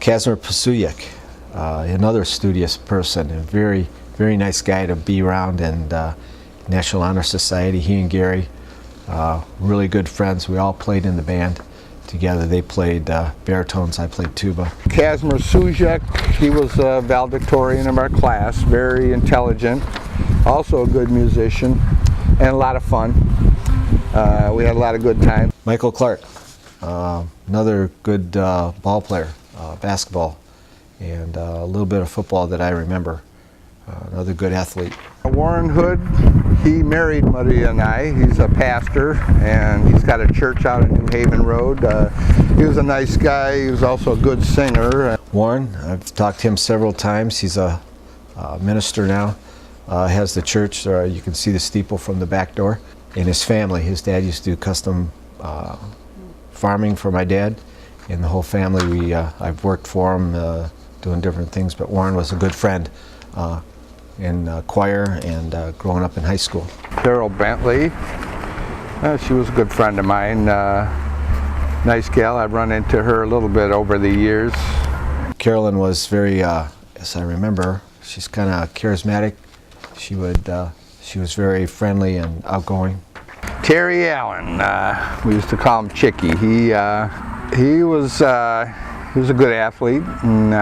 Kazimir Pasuyek, another studious person, a very, very nice guy to be around, and National Honor Society. He and Gary, really good friends. We all played in the band together. They played baritones, I played tuba. Kazimir Sujek, he was a valedictorian of our class, very intelligent, also a good musician, and a lot of fun. We had a lot of good time. Michael Clark, another good ball player, basketball, and a little bit of football that I remember. Another good athlete. Warren Hood, he married Maria and I. He's a pastor, and he's got a church out on New Haven Road. He was a nice guy. He was also a good singer. Warren, I've talked to him several times. He's a minister now. Has the church. You can see the steeple from the back door. And his family, his dad used to do custom farming for my dad, and the whole family. I've worked for him doing different things, but Warren was a good friend in choir and growing up in high school. Carol Bentley, she was a good friend of mine. Nice gal. I've run into her a little bit over the years. Carolyn was very, as I remember, she's kind of charismatic. She was very friendly and outgoing. Terry Allen, we used to call him Chicky. He was a good athlete, and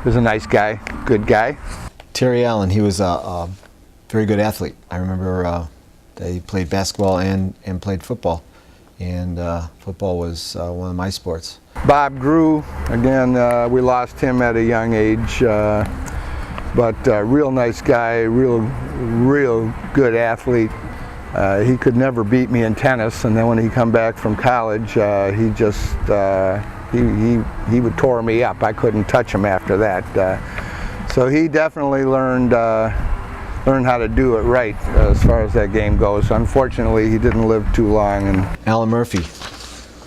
he was a nice guy, good guy. Terry Allen, he was a very good athlete. I remember that he played basketball and played football, and football was one of my sports. Bob Grew, again, we lost him at a young age, but real nice guy, real good athlete. He could never beat me in tennis, and then when he come back from college, he just he would tore me up. I couldn't touch him after that. So he definitely learned how to do it right as far as that game goes. Unfortunately, he didn't live too long. And Alan Murphy,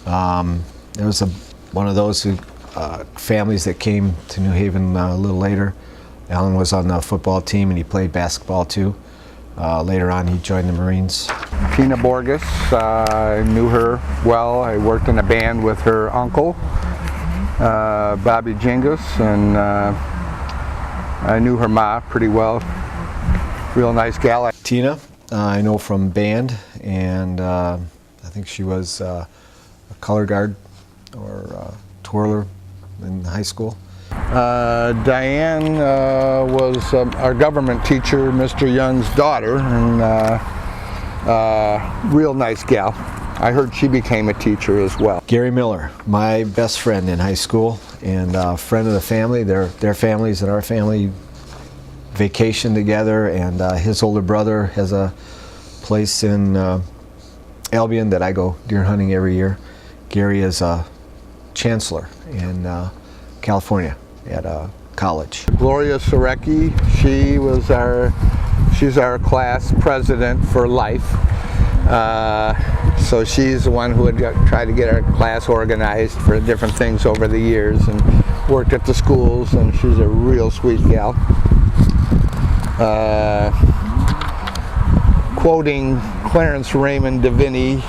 there was one of those families that came to New Haven a little later. Alan was on the football team, and he played basketball too. Later on, he joined the Marines. Tina Borges, I knew her well. I worked in a band with her uncle, Bobby Jingus, and I knew her ma pretty well. Real nice gal. Tina, I know from band, and I think she was a color guard or twirler in high school. Diane was our government teacher, Mr. Young's daughter, and real nice gal. I heard she became a teacher as well. Gary Miller, my best friend in high school, and friend of the family. Their families and our family vacation together, and his older brother has a place in Albion that I go deer hunting every year. Gary is a chancellor in California at a college. Gloria Sorecki, she's our class president for life. So she's the one who would try to get our class organized for different things over the years, and worked at the schools, and she's a real sweet gal. Quoting Clarence Raymond DeVinny,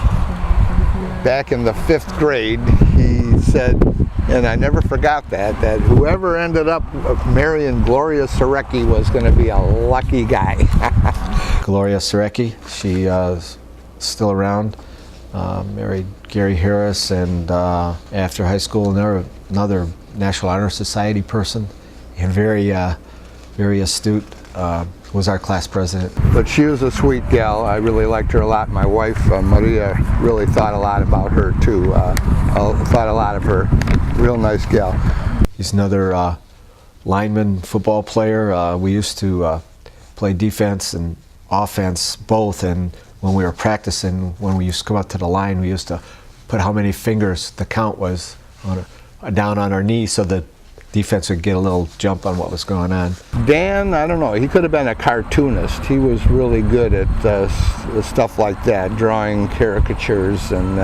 back in the 5th grade, he said, and I never forgot that whoever ended up marrying Gloria Sorecki was going to be a lucky guy. Gloria Sorecki, she is still around, married Gary Harris, and after high school, another National Honor Society person, and very astute, was our class president. But she was a sweet gal. I really liked her a lot. My wife, Maria, really thought a lot about her too. Thought a lot of her. Real nice gal. He's another lineman, football player. We used to play defense and offense both, and when we were practicing, when we used to come up to the line, we used to put how many fingers the count was down on our knee so the defense would get a little jump on what was going on. Dan, I don't know, he could have been a cartoonist. He was really good at stuff like that, drawing caricatures, and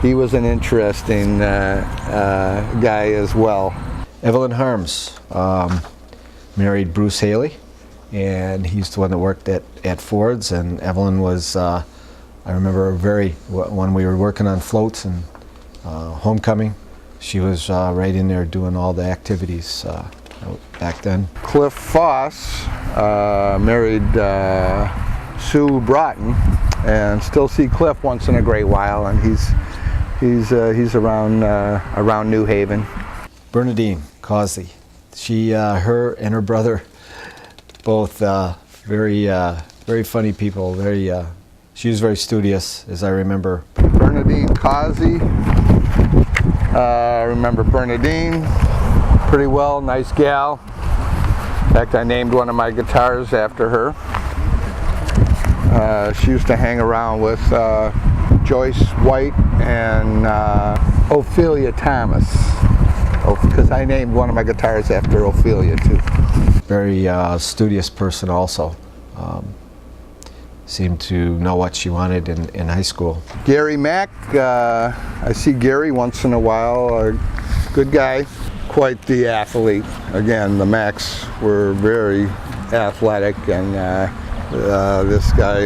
he was an interesting guy as well. Evelyn Harms married Bruce Haley, and he's the one that worked at Ford's, and Evelyn was, I remember when we were working on floats and homecoming, She was right in there doing all the activities back then. Cliff Foss married Sue Broughton, and still see Cliff once in a great while, and he's around New Haven. Bernadine Causey. Her and her brother, both very funny people. She was very studious, as I remember. Bernadine Causey. I remember Bernadine pretty well. Nice gal. In fact, I named one of my guitars after her. She used to hang around with Joyce White and Ophelia Thomas, because I named one of my guitars after Ophelia too. Very studious person also. Seemed to know what she wanted in high school. Gary Mack, I see Gary once in a while, a good guy, quite the athlete. Again, the Macks were very athletic, and this guy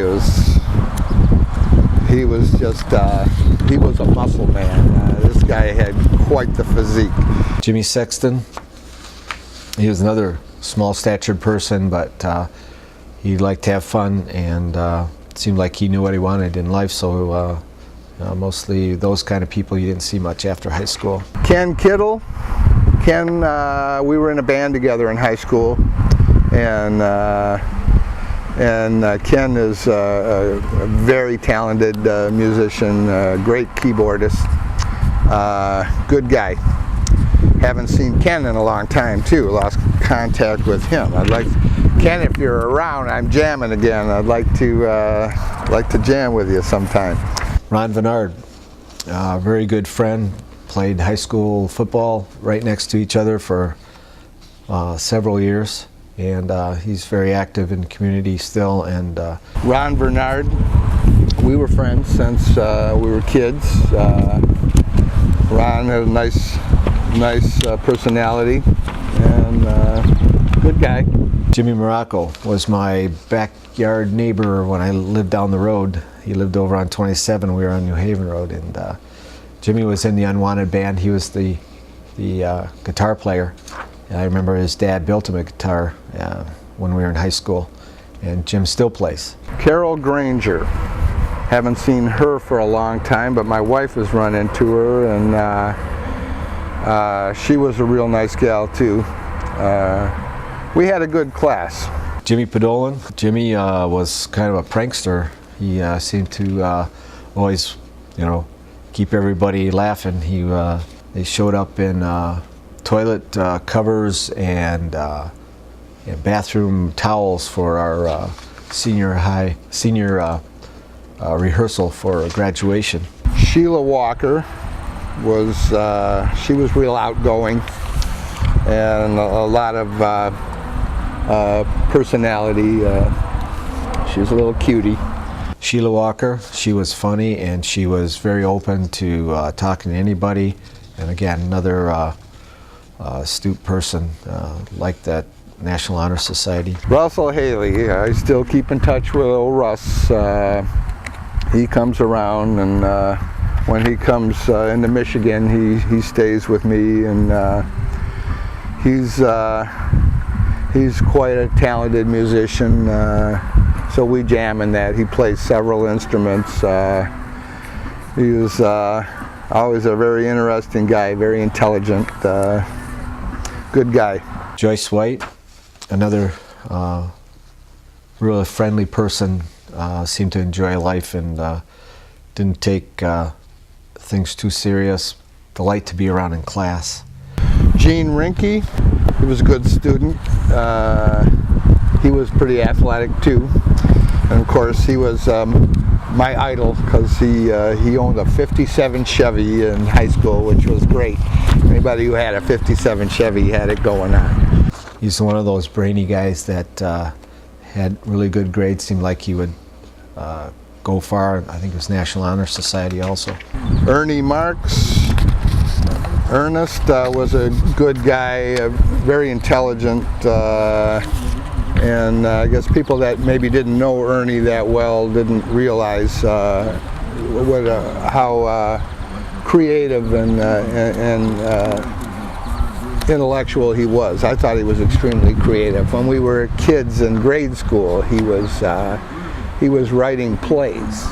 he was a muscle man. This guy had quite the physique. Jimmy Sexton, he was another small statured person, but he liked to have fun, and it seemed like he knew what he wanted in life, so mostly those kind of people you didn't see much after high school. Ken Kittle. Ken, we were in a band together in high school, and Ken is a very talented musician, great keyboardist, good guy. Haven't seen Ken in a long time too, lost contact with him. Ken, if you're around, I'm jamming again. I'd like to jam with you sometime. Ron Vennard, very good friend, played high school football right next to each other for several years, and he's very active in the community still. And Ron Vennard, we were friends since we were kids. Ron had a nice personality, and good guy. Jimmy Morocco was my backyard neighbor when I lived down the road. He lived over on 27. We were on New Haven Road, and Jimmy was in the Unwanted band. He was the guitar player. And I remember his dad built him a guitar when we were in high school, and Jim still plays. Carol Granger. Haven't seen her for a long time, but my wife has run into her, and she was a real nice gal too. We had a good class. Jimmy Podolin. Jimmy was kind of a prankster. He seemed to always, keep everybody laughing. They showed up in toilet covers and bathroom towels for our senior rehearsal for graduation. Sheila Walker she was real outgoing, and a lot of personality. She was a little cutie. Sheila Walker, she was funny, and she was very open to talking to anybody. And again, another astute person, like that National Honor Society. Russell Haley, I still keep in touch with old Russ. He comes around, and when he comes into Michigan, he stays with me, and he's quite a talented musician. So we jam in that. He plays several instruments. He was always a very interesting guy, very intelligent, good guy. Joyce White, another really friendly person, seemed to enjoy life and didn't take things too serious. Delight to be around in class. Gene Rinke, he was a good student. He was pretty athletic too, and of course he was my idol because he owned a '57 Chevy in high school, which was great. Anybody who had a '57 Chevy had it going on. He's one of those brainy guys that had really good grades. Seemed like he would go far. I think it was National Honor Society also. Ernie Marks. Ernest was a good guy, very intelligent, and I guess people that maybe didn't know Ernie that well didn't realize how creative and intellectual he was. I thought he was extremely creative. When we were kids in grade school, he was writing plays,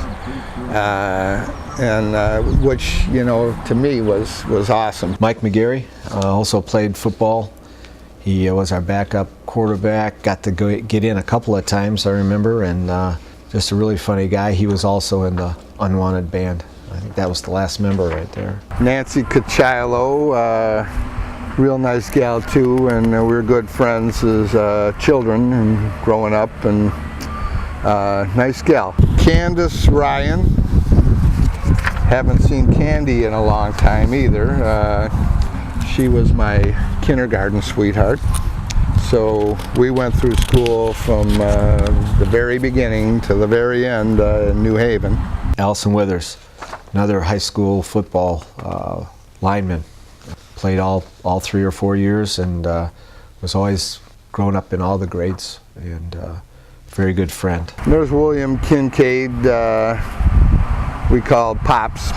which, you know, to me was awesome. Mike McGarry also played football. He was our backup quarterback, got to get in a couple of times, I remember, and just a really funny guy. He was also in the Unwanted band. I think that was the last member right there. Nancy Cachilo, real nice gal too, and we were good friends as children and growing up, and nice gal. Candace Ryan, haven't seen Candy in a long time either. She was my kindergarten sweetheart. So we went through school from the very beginning to the very end in New Haven. Allison Withers, another high school football lineman. Played all 3 or 4 years, and was always grown up in all the grades, and very good friend. There's William Kincaid, we called Pops,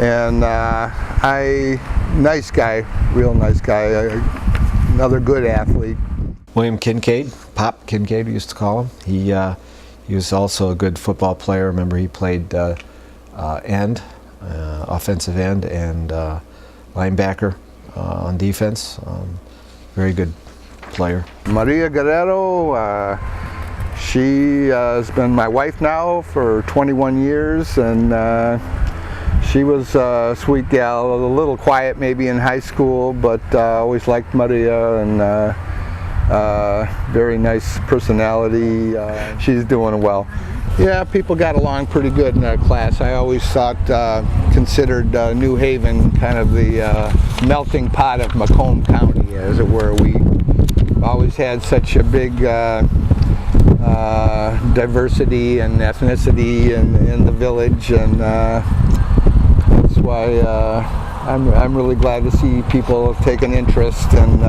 and nice guy, real nice guy, another good athlete. William Kincaid, Pop Kincaid we used to call him. He was also a good football player. Remember, he played end, offensive end, and linebacker on defense. Very good player. Maria Guerrero, she has been my wife now for 21 years, and she was a sweet gal, a little quiet maybe in high school, but always liked Maria, and very nice personality. She's doing well. Yeah, people got along pretty good in our class. I always considered New Haven kind of the melting pot of Macomb County, as it were. We always had such a big diversity and ethnicity in the village, and that's why I'm really glad to see people take an interest in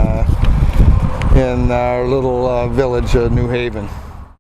our little village of New Haven.